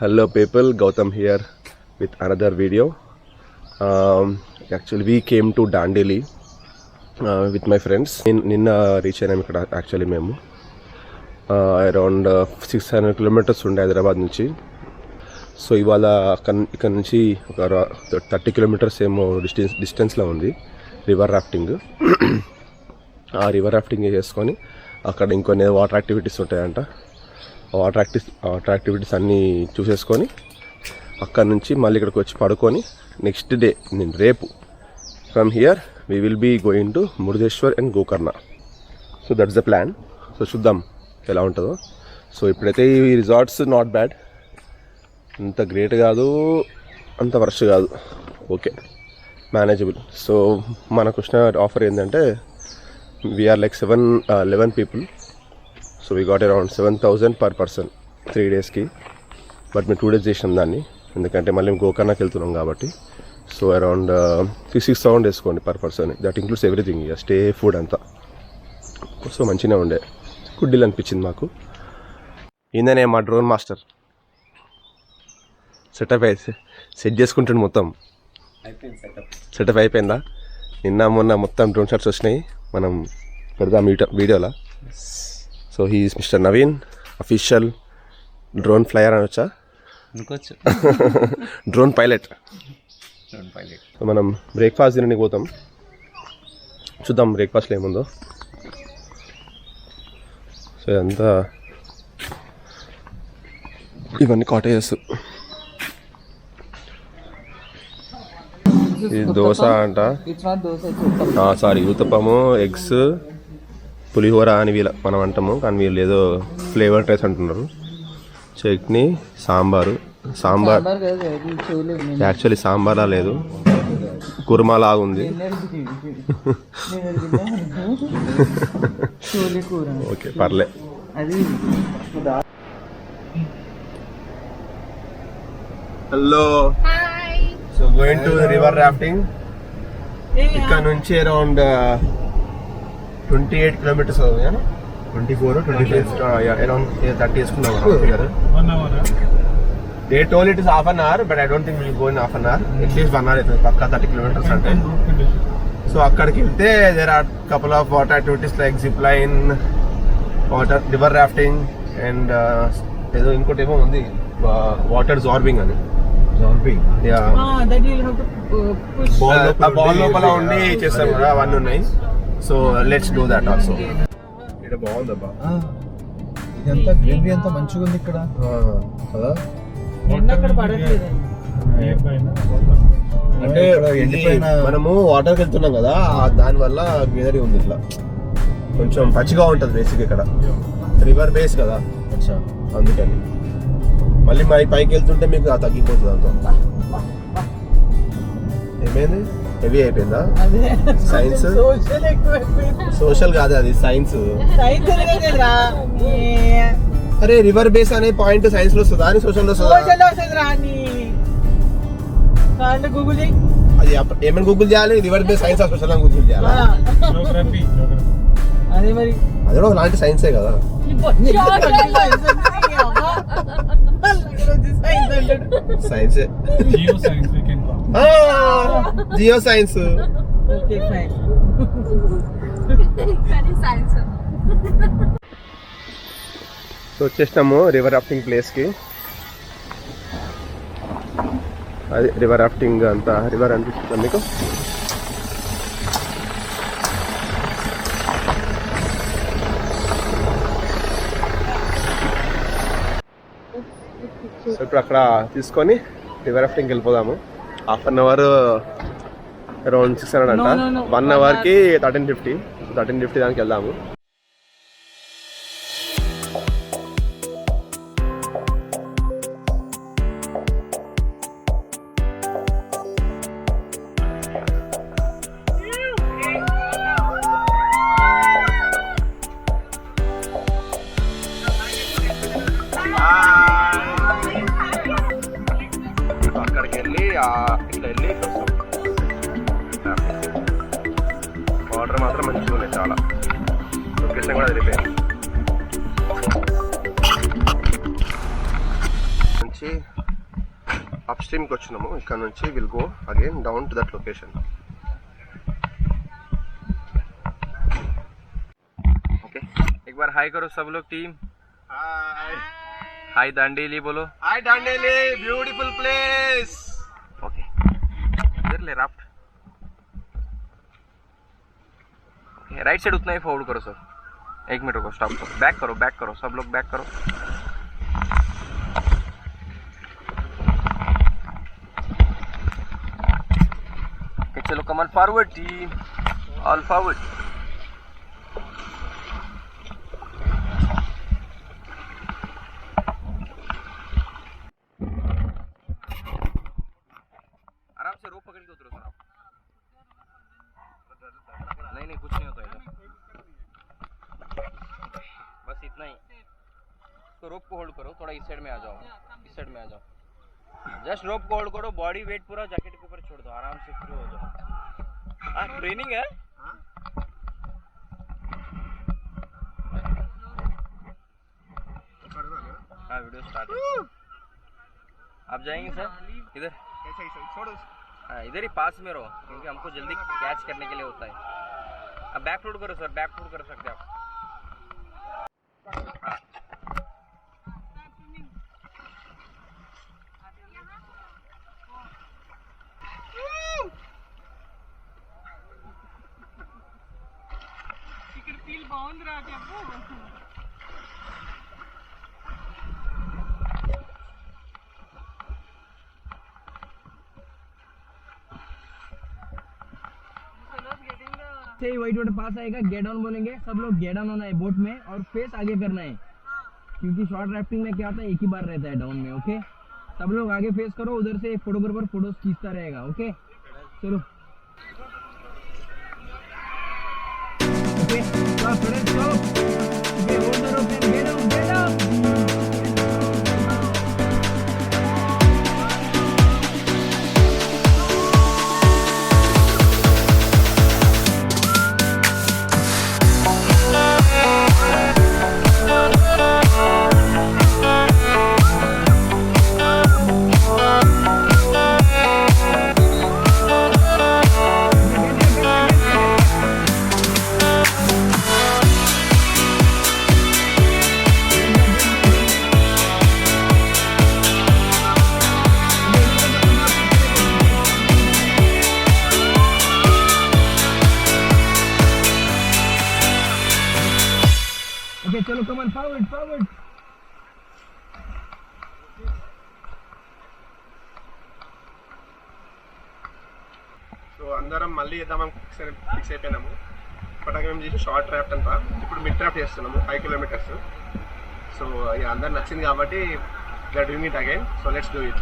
Hello people, Gautam here with another video. Actually we came to Dandeli with my friends. Ninna reach ayam ikkada actually memu around 600 kilometers unde Hyderabad nunchi. So ivala ikkada nunchi oka 30 kilometers emo distance lo undi river rafting. ఆ river rafting చేసుకొని అక్కడ ఇంకొన్ని water activities ఉంటాయంట. Water activities అన్నీ చూసేసుకొని అక్కడ నుంచి మళ్ళీ ఇక్కడికి వచ్చి పడుకొని నెక్స్ట్ డే నేను రేపు from here we will be going to Murudeshwar and Gokarna. So that's the plan. So చూద్దాం ఎలా ఉంటుందో. సో ఇప్పుడైతే ఈ రిసార్ట్స్ నాట్ బ్యాడ్, అంత గ్రేట్ కాదు అంత వర్ష్ కాదు, ఓకే మేనేజబుల్. సో మనకు వచ్చిన ఆఫర్ ఏంటంటే we are like 11 people, so we got around 7,000 per person 3 days ki. But me 2 days చేసాం దాన్ని, ఎందుకంటే మళ్ళీ గోకర్ణకి వెళ్తున్నాం కాబట్టి. సో అరౌండ్ 6,000 వేసుకోండి per person. That includes everything, stay food అంతా. సో మంచిగా ఉండే, గుడ్ డీల్ అనిపించింది మాకు. ఈయననే మా డ్రోన్ మాస్టర్. సెట్ చేసుకుంటుండే మొత్తం. సెటప్ అయిపోయిందా? నిన్న మొన్న మొత్తం డ్రోన్ షాట్స్ వచ్చినాయి, మనం పెడదాం వీడియోలో. So he is Mr Naveen, official drone flyer అనొచ్చా, డ్రోన్ పైలట్. సో మనం బ్రేక్ఫాస్ట్ తినడానికి పోతాం, చూద్దాం బ్రేక్ఫాస్ట్లో ఏముందో. సో ఇదంతా ఇవన్నీ కాటేజెస్. ఇది దోశ అంట, సారీ ఊతప్పము, ఎగ్స్, పులిహోర అని మనం అంటాము, కానీ వీళ్ళు ఏదో ఫ్లేవర్డ్ రైస్ అంటున్నారు. చట్నీ, సాంబార్ యాక్చువల్లీ సాంబార్లా లేదు, కుర్మా లాగా ఉంది. ఓకే పర్లే. Hello, so going to river rafting. ఇక్కడ నుంచి అరౌండ్ 28 kilometers అవుతుంది, 24 25 అరౌండ్ 30 వేసుకున్నాం. They told it is half an hour, but I don't think will go in half an hour, at least 1 hour అవుతుంది పక్కా 30 kilometers అంటే. సో అక్కడికి వెళ్తే there are couple of water activities like zip line, water river rafting and ఏదో ఇంకోటి ఏమో ఉంది water జార్బింగ్ అని. Ball లోపల ఉండి చేస్తాం కదా, అవన్నీ ఉన్నాయి. So let's do that also. ఇక్కడ బాగుందబ్బా, ఇదంతా గ్రీనరీ అంతా మంచిగా ఉంది ఇక్కడ కదా. అంటే మనము వాటర్కి వెళ్తున్నాం కదా, దాని వల్ల గ్రీనరీ ఉంది, ఇట్లా కొంచెం పచ్చిగా ఉంటుంది బేసిక్. ఇక్కడ రివర్ బేస్ కదా, అందుకని మళ్ళీ పైకి వెళ్తుంటే మీకు తగ్గిపోతుంది అంతా. ఏమైంది, హెవీ అయిపోయిందా? సైన్స్ సోషల్ కాదు, అది సైన్స్. అరే రివర్ బేస్ అనే పాయింట్ సైన్స్ లో వస్తుందా అని సోషల్ లో వస్తుందా? అది ఏమైనా గూగుల్ చేయాలి, రివర్ బేస్ సైన్స్ సోషల్ అని గూగుల్ చేయాలి. అది కూడా అలాంటి సైన్సే కదా. Science, Jio science. సో వచ్చేసినాము రివర్ రాఫ్టింగ్ ప్లేస్కి. అది రివర్ రాఫ్టింగ్ అంతా రివర్ అనిపిస్తుంది మీకు. సో ఇప్పుడు అక్కడ తీసుకొని రివర్ రాఫ్టింగ్కి వెళ్ళిపోదాము. హాఫ్ అన్ అవర్ అరౌండ్ 600 అంట, 1 hourకి 1350 దానికి వెళ్దాము. అక్కడికి వెళ్ళి ఇట్లా వెళ్ళి వాటర్ మాత్రం మంచిగా ఉన్నాయి చాలా. లొకేషన్ కూడా వెళ్ళిపోయింది. నుంచి అప్ స్ట్రీమ్కి వచ్చినాము. ఇక్కడ నుంచి will go again down to that location. Okay, एक बार हाय करो सब लोग टीम. हाय हाय दांडेली बोलो. हाय दांडेली, ब्यूटीफुल प्लेस. ओके, इधर ले राफ्ट. ओके, राइट साइड उतना ही फॉरवर्ड करो सर. 1 मिनट रुको, स्टॉप करो, बैक करो सब लोग बैक करो. ओके चलो, come on forward team, all forward. आराम से रोप पकड़ के उतरो सर आप. नहीं कुछ नहीं होता इधर, बस इतना ही. तो रोप को होल्ड करो, थोड़ा इस साइड में आ जाओ, इस साइड में आ जाओ. जस्ट रोप को होल्ड करो, बॉडी वेट पूरा जैकेट के ऊपर छोड़ दो, आराम से फ्री हो जाओ. हाँ ट्रेनिंग है. हाँ वीडियो स्टार्ट है. आप जाएंगे सर इधर. हाँ इधर ही पास में रहो, क्योंकि हमको जल्दी कैच करने के लिए होता है. अब बैक फुट करो सर, बैक फुट कर सकते हैं आप. से ही व्हाइट वाटर पास आएगा, गेट डाउन बोलेंगे, सब लोग गेट डाउन होना है बोट में और फेस आगे करना है, क्योंकि शॉर्ट राफ्टिंग में क्या होता है एक ही बार रहता है डाउन में. ओके, सब लोग आगे फेस करो, उधर से फोटोग्राफर फोटोज खींचता रहेगा. ओके चलो. ओके चलो. Okay hold the rope and get down, get down. Okay, chalo, come on, forward. So అందరం మళ్ళీ చేద్దామని ఫిక్స్ అయిపోయినాము. ఇప్పటికే మేము చేసి షార్ట్ డ్రాఫ్ట్ అంతా, ఇప్పుడు మిడ్ డ్రాఫ్ట్ చేస్తున్నాము 5 కిలోమీటర్స్. సో ఇక అందరు నచ్చింది కాబట్టి we are doing it again. So let's do it.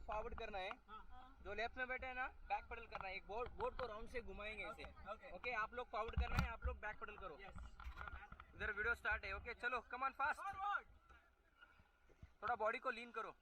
Forward करना है, जो लेफ्ट में बैठे हैं ना बैक पेडल करना है. एक बोट को राउंड से घुमाएंगे ऐसे. ओके आप लोग फॉरवर्ड करना है, आप लोग बैक पेडल करो. इधर वीडियो स्टार्ट है. ओके चलो, कम ऑन फास्ट. थोड़ा बॉडी को लीन करो.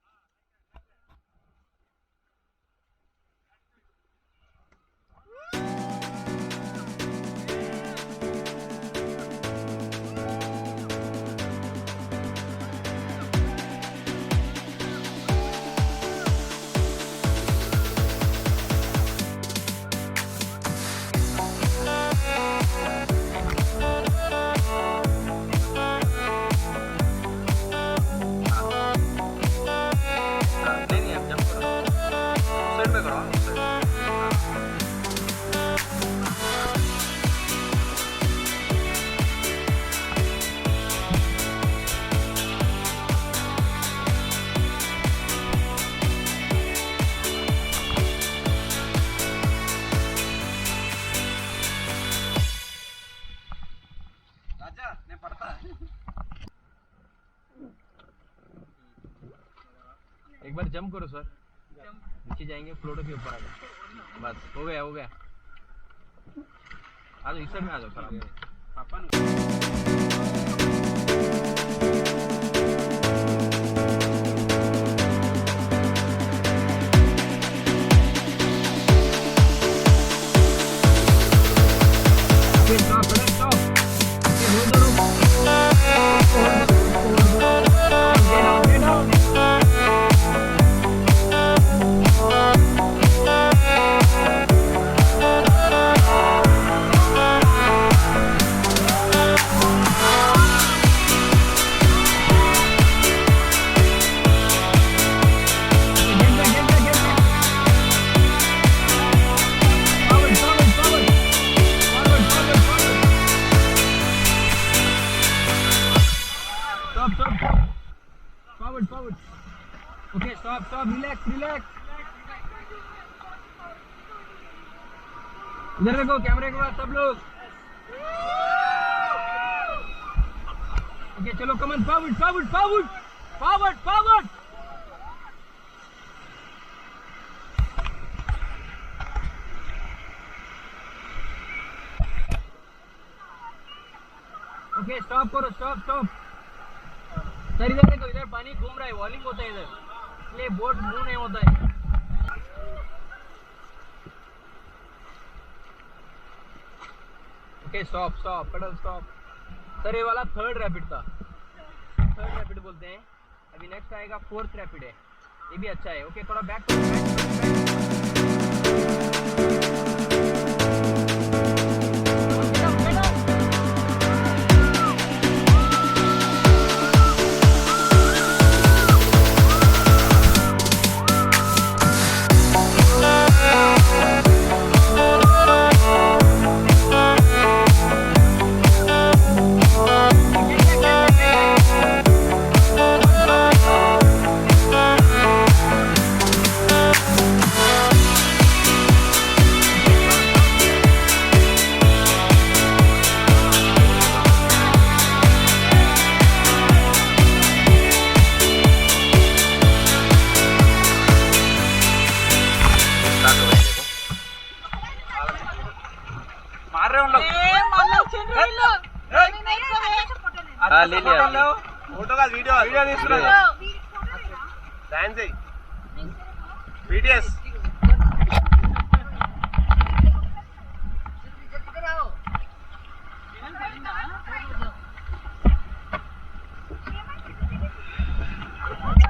बार जंप करो सर, नीचे जाएंगे फ्लोटो के ऊपर आ जाओ, बस हो गया हो गया। आ जाओ इस साइड में आ जाओ सर पापा। Forward. Okay, stop, relax. इधर देखो कैमरे के पास सब लोग। ओके चलो कमन फॉरवर्ड। ओके स्टॉप करो, स्टॉप। सर इधर देखो, इधर पानी घूम रहा है, वॉलिंग होता है इधर, इसलिए बोट मूव नहीं होता है। Okay stop, pedal stop. Sir ये वाला थर्ड रैपिड था, थर्ड रैपिड बोलते हैं। अभी नेक्स्ट आएगा फोर्थ रैपिड है, ये भी अच्छा है। ओके थोड़ा बैक मार रहे हो लोग। ले लिया फोटो का वीडियो डांस है videos.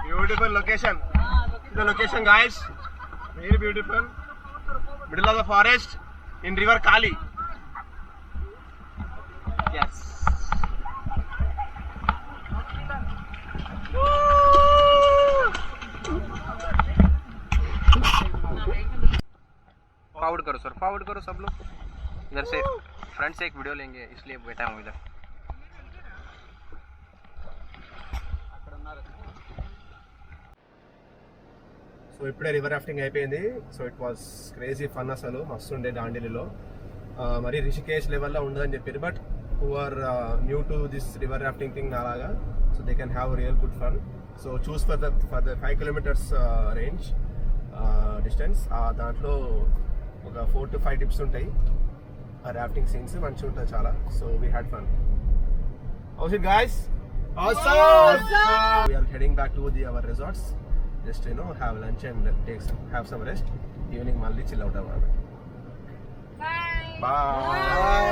Beautiful location. The location guys, very beautiful. Middle of the forest in river Kali. Yes. Forward करो सर, फॉरवर्ड करो सब लोग। इधर से फ्रंट से एक वीडियो लेंगे, इसलिए बैठा हूँ इधर। సో ఇప్పుడే రివర్ రాఫ్టింగ్ అయిపోయింది. So it was crazy fun, అసలు మస్తు ఉండే దాండేలిలో. మరి రిషికేష్ లెవెల్లో ఉండదని చెప్పారు, but who are new to this river rafting thing అలాగా, so they can have real good fun. So choose for the 5 kilometers range distance. దాంట్లో ఒక 4 to 5 టిప్స్ ఉంటాయి. ఆ రాఫ్టింగ్ సీన్స్ మంచిగా ఉంటుంది చాలా. So we had fun. House it guys? Awesome! We are heading back to our resorts. Just have lunch and have some rest. Evening malli chill out avvali. Bye.